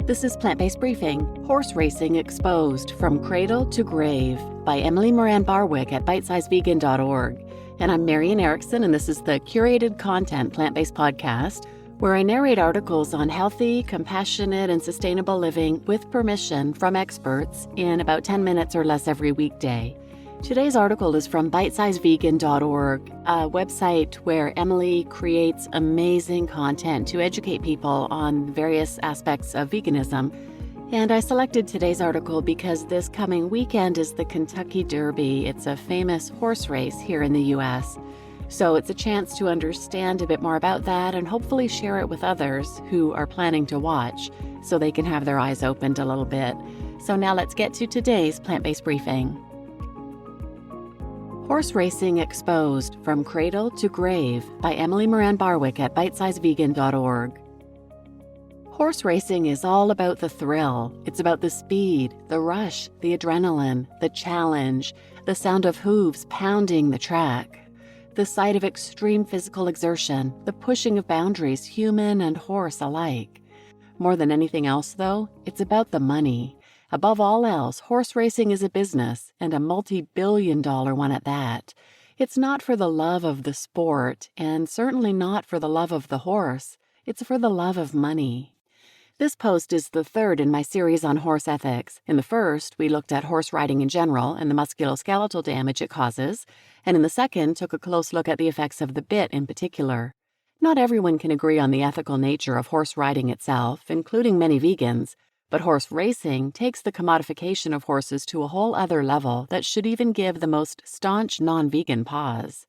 This is Plant-Based Briefing, Horse Racing Exposed, From Cradle to Grave, by Moran Barwick at bitesizevegan.org. And I'm Marian Erickson, and this is the curated content plant-based podcast where I narrate articles on healthy, compassionate, and sustainable living with permission from experts in about 10 minutes or less every weekday. Today's article is from bitesizevegan.org, a website where Emily creates amazing content to educate people on various aspects of veganism. And I selected today's article because this coming weekend is the Kentucky Derby. It's a famous horse race here in the U.S. So it's a chance to understand a bit more about that and hopefully share it with others who are planning to watch so they can have their eyes opened a little bit. So now let's get to today's plant-based briefing. Horse Racing Exposed, From Cradle to Grave, by Moran Barwick at bitesizevegan.org. Horse racing is all about the thrill. It's about the speed, the rush, the adrenaline, the challenge, the sound of hooves pounding the track, the sight of extreme physical exertion, the pushing of boundaries, human and horse alike. More than anything else, though, it's about the money. Above all else, horse racing is a business, and a multi-billion-dollar one at that. It's not for the love of the sport, and certainly not for the love of the horse. It's for the love of money. This post is the third in my series on horse ethics. In the first, we looked at horse riding in general and the musculoskeletal damage it causes, and in the second, took a close look at the effects of the bit in particular. Not everyone can agree on the ethical nature of horse riding itself, including many vegans. But horse racing takes the commodification of horses to a whole other level that should even give the most staunch non-vegan pause.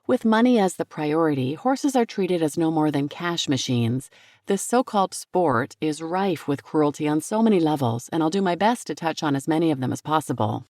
With money as the priority, horses are treated as no more than cash machines. This so-called sport is rife with cruelty on so many levels, and I'll do my best to touch on as many of them as possible.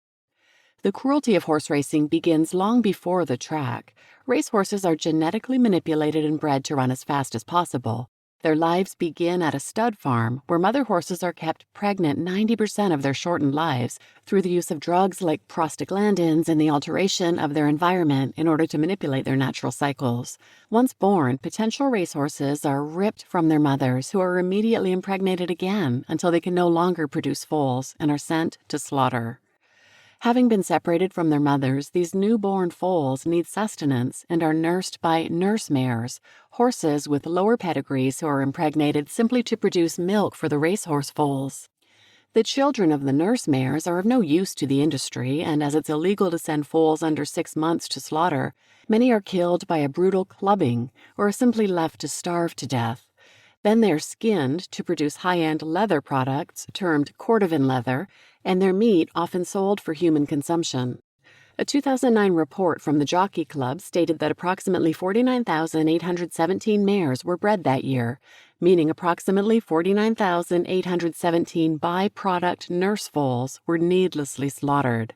The cruelty of horse racing begins long before the track. Racehorses are genetically manipulated and bred to run as fast as possible. Their lives begin at a stud farm, where mother horses are kept pregnant 90% of their shortened lives through the use of drugs like prostaglandins and the alteration of their environment in order to manipulate their natural cycles. Once born, potential racehorses are ripped from their mothers, who are immediately impregnated again until they can no longer produce foals and are sent to slaughter. Having been separated from their mothers, these newborn foals need sustenance and are nursed by nurse mares, horses with lower pedigrees who are impregnated simply to produce milk for the racehorse foals. The children of the nurse mares are of no use to the industry, and as it's illegal to send foals under 6 months to slaughter, many are killed by a brutal clubbing or are simply left to starve to death. Then they're skinned to produce high-end leather products termed cordovan leather, and their meat often sold for human consumption. A 2009 report from the Jockey Club stated that approximately 49,817 mares were bred that year, meaning approximately 49,817 byproduct nurse foals were needlessly slaughtered.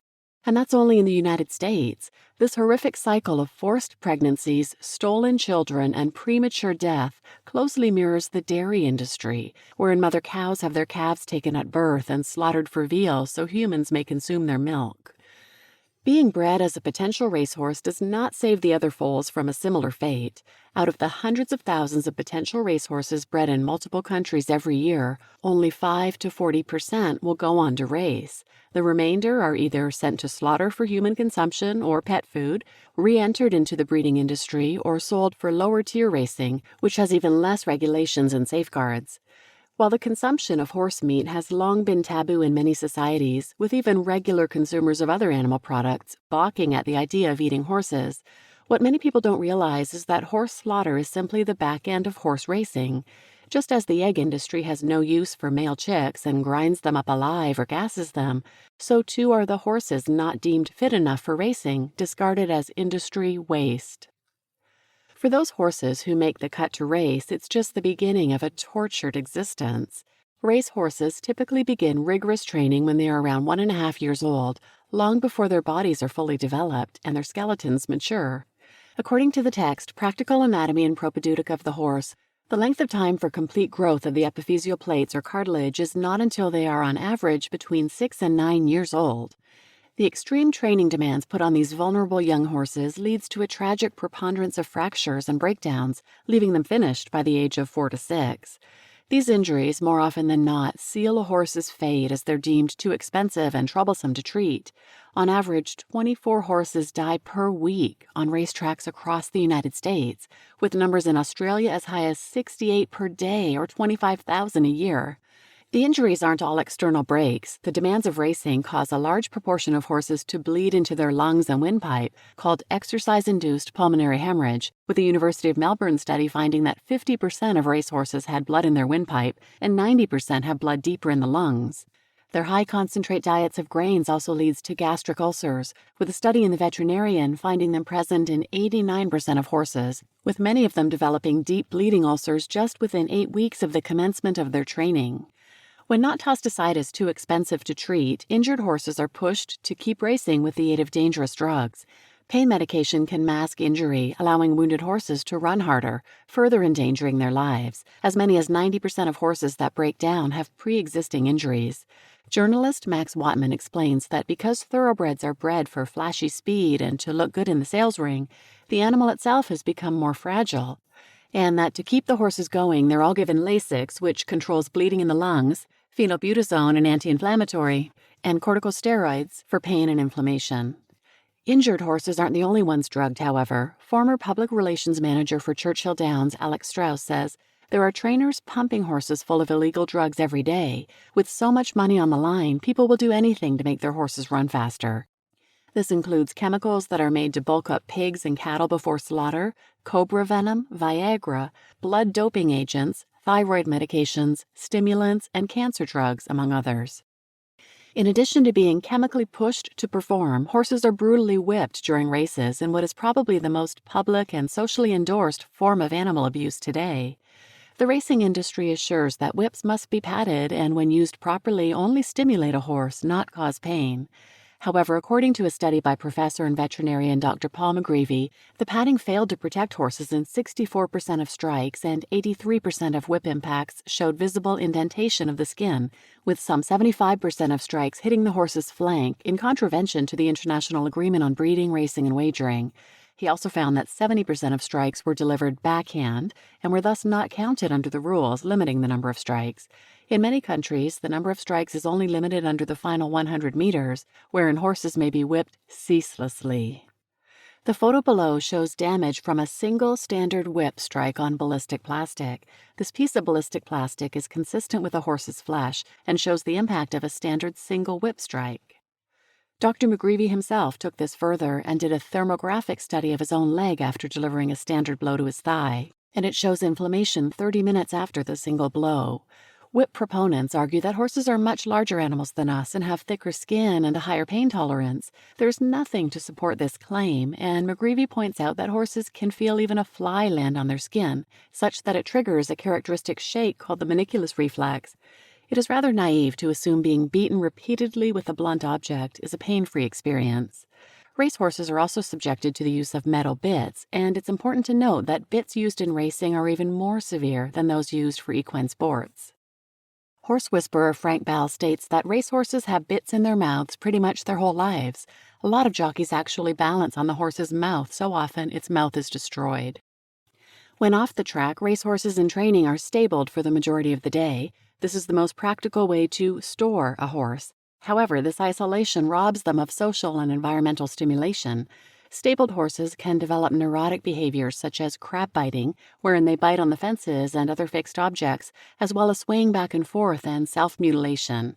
And that's only in the United States. This horrific cycle of forced pregnancies, stolen children, and premature death closely mirrors the dairy industry, wherein mother cows have their calves taken at birth and slaughtered for veal so humans may consume their milk. Being bred as a potential racehorse does not save the other foals from a similar fate. Out of the hundreds of thousands of potential racehorses bred in multiple countries every year, only 5 to 40% will go on to race. The remainder are either sent to slaughter for human consumption or pet food, re-entered into the breeding industry, or sold for lower-tier racing, which has even less regulations and safeguards. While the consumption of horse meat has long been taboo in many societies, with even regular consumers of other animal products balking at the idea of eating horses, what many people don't realize is that horse slaughter is simply the back end of horse racing. Just as the egg industry has no use for male chicks and grinds them up alive or gasses them, so too are the horses not deemed fit enough for racing, discarded as industry waste. For those horses who make the cut to race, it's just the beginning of a tortured existence. Race horses typically begin rigorous training when they are around 1.5 years old, long before their bodies are fully developed and their skeletons mature. According to the text, Practical Anatomy and Propedeutic of the Horse, the length of time for complete growth of the epiphyseal plates or cartilage is not until they are on average between 6 and 9 years old. The extreme training demands put on these vulnerable young horses leads to a tragic preponderance of fractures and breakdowns, leaving them finished by the age of 4 to 6. These injuries, more often than not, seal a horse's fate as they're deemed too expensive and troublesome to treat. On average, 24 horses die per week on racetracks across the United States, with numbers in Australia as high as 68 per day or 25,000 a year. The injuries aren't all external breaks. The demands of racing cause a large proportion of horses to bleed into their lungs and windpipe, called exercise-induced pulmonary hemorrhage, with the University of Melbourne study finding that 50% of racehorses had blood in their windpipe and 90% have blood deeper in the lungs. Their high-concentrate diets of grains also leads to gastric ulcers, with a study in the Veterinarian finding them present in 89% of horses, with many of them developing deep bleeding ulcers just within 8 weeks of the commencement of their training. When not tossed aside as too expensive to treat, injured horses are pushed to keep racing with the aid of dangerous drugs. Pain medication can mask injury, allowing wounded horses to run harder, further endangering their lives. As many as 90% of horses that break down have pre-existing injuries. Journalist Max Wattman explains that because thoroughbreds are bred for flashy speed and to look good in the sales ring, the animal itself has become more fragile. And that to keep the horses going, they're all given Lasix, which controls bleeding in the lungs, phenylbutazone, an anti-inflammatory, and corticosteroids for pain and inflammation. Injured horses aren't the only ones drugged, however. Former public relations manager for Churchill Downs, Alex Strauss, says there are trainers pumping horses full of illegal drugs every day. With so much money on the line, people will do anything to make their horses run faster. This includes chemicals that are made to bulk up pigs and cattle before slaughter, cobra venom, Viagra, blood doping agents, thyroid medications, stimulants, and cancer drugs, among others. In addition to being chemically pushed to perform, horses are brutally whipped during races in what is probably the most public and socially endorsed form of animal abuse today. The racing industry assures that whips must be padded and, when used properly, only stimulate a horse, not cause pain. However, according to a study by professor and veterinarian Dr. Paul McGreevy, the padding failed to protect horses in 64% of strikes, and 83% of whip impacts showed visible indentation of the skin, with some 75% of strikes hitting the horse's flank, in contravention to the International Agreement on Breeding, Racing, and Wagering. He also found that 70% of strikes were delivered backhand and were thus not counted under the rules limiting the number of strikes. In many countries, the number of strikes is only limited under the final 100 meters, wherein horses may be whipped ceaselessly. The photo below shows damage from a single standard whip strike on ballistic plastic. This piece of ballistic plastic is consistent with a horse's flesh and shows the impact of a standard single whip strike. Dr. McGreevy himself took this further and did a thermographic study of his own leg after delivering a standard blow to his thigh, and it shows inflammation 30 minutes after the single blow. Whip proponents argue that horses are much larger animals than us and have thicker skin and a higher pain tolerance. There's nothing to support this claim, and McGreevy points out that horses can feel even a fly land on their skin, such that it triggers a characteristic shake called the maниculus reflex. It is rather naive to assume being beaten repeatedly with a blunt object is a pain-free experience. Racehorses are also subjected to the use of metal bits, and it's important to note that bits used in racing are even more severe than those used for equine sports. Horse whisperer Frank Ball states that racehorses have bits in their mouths pretty much their whole lives. A lot of jockeys actually balance on the horse's mouth so often its mouth is destroyed. When off the track, racehorses in training are stabled for the majority of the day. This is the most practical way to store a horse. However, this isolation robs them of social and environmental stimulation. Stabled horses can develop neurotic behaviors such as crab biting, wherein they bite on the fences and other fixed objects, as well as swaying back and forth and self-mutilation.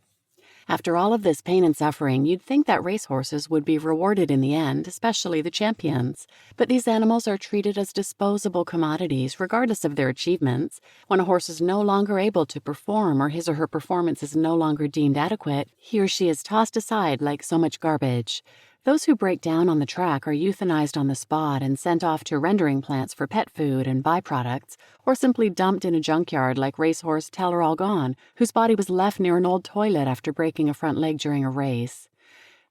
After all of this pain and suffering, you'd think that racehorses would be rewarded in the end, especially the champions. But these animals are treated as disposable commodities, regardless of their achievements. When a horse is no longer able to perform or his or her performance is no longer deemed adequate, he or she is tossed aside like so much garbage. Those who break down on the track are euthanized on the spot and sent off to rendering plants for pet food and byproducts, or simply dumped in a junkyard like racehorse Teller All Gone, whose body was left near an old toilet after breaking a front leg during a race.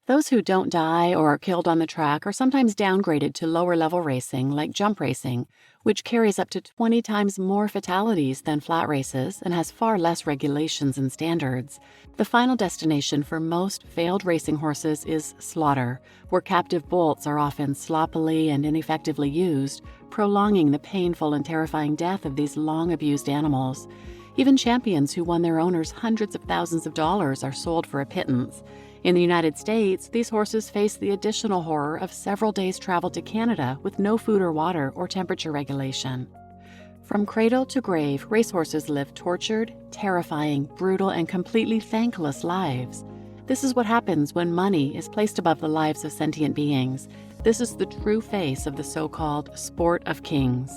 Those who don't die or are killed on the track are sometimes downgraded to lower-level racing, like jump racing, which carries up to 20 times more fatalities than flat races and has far less regulations and standards. The final destination for most failed racing horses is slaughter, where captive bolts are often sloppily and ineffectively used, prolonging the painful and terrifying death of these long-abused animals. Even champions who won their owners hundreds of thousands of dollars are sold for a pittance. In the United States, these horses face the additional horror of several days' travel to Canada with no food or water or temperature regulation. From cradle to grave, racehorses live tortured, terrifying, brutal, and completely thankless lives. This is what happens when money is placed above the lives of sentient beings. This is the true face of the so-called sport of kings.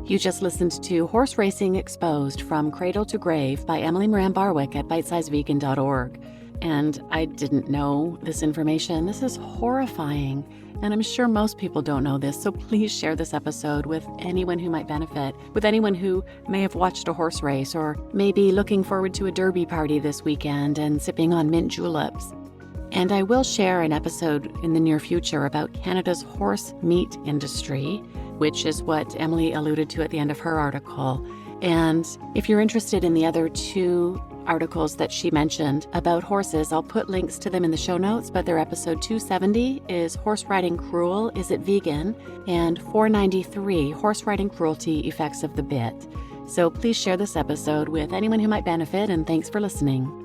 You just listened to Horse Racing Exposed from Cradle to Grave by Moran Barwick at bitesizevegan.org. And I didn't know this information. This is horrifying. And I'm sure most people don't know this, so please share this episode with anyone who might benefit, with anyone who may have watched a horse race or may be looking forward to a derby party this weekend and sipping on mint juleps. And I will share an episode in the near future about Canada's horse meat industry, which is what Emily alluded to at the end of her article. And if you're interested in the other two articles that she mentioned about horses, I'll put links to them in the show notes, but their episode 270 is Horse Riding Cruel, Is It Vegan? And 493, Horse Riding Cruelty, Effects of the Bit. So please share this episode with anyone who might benefit, and thanks for listening.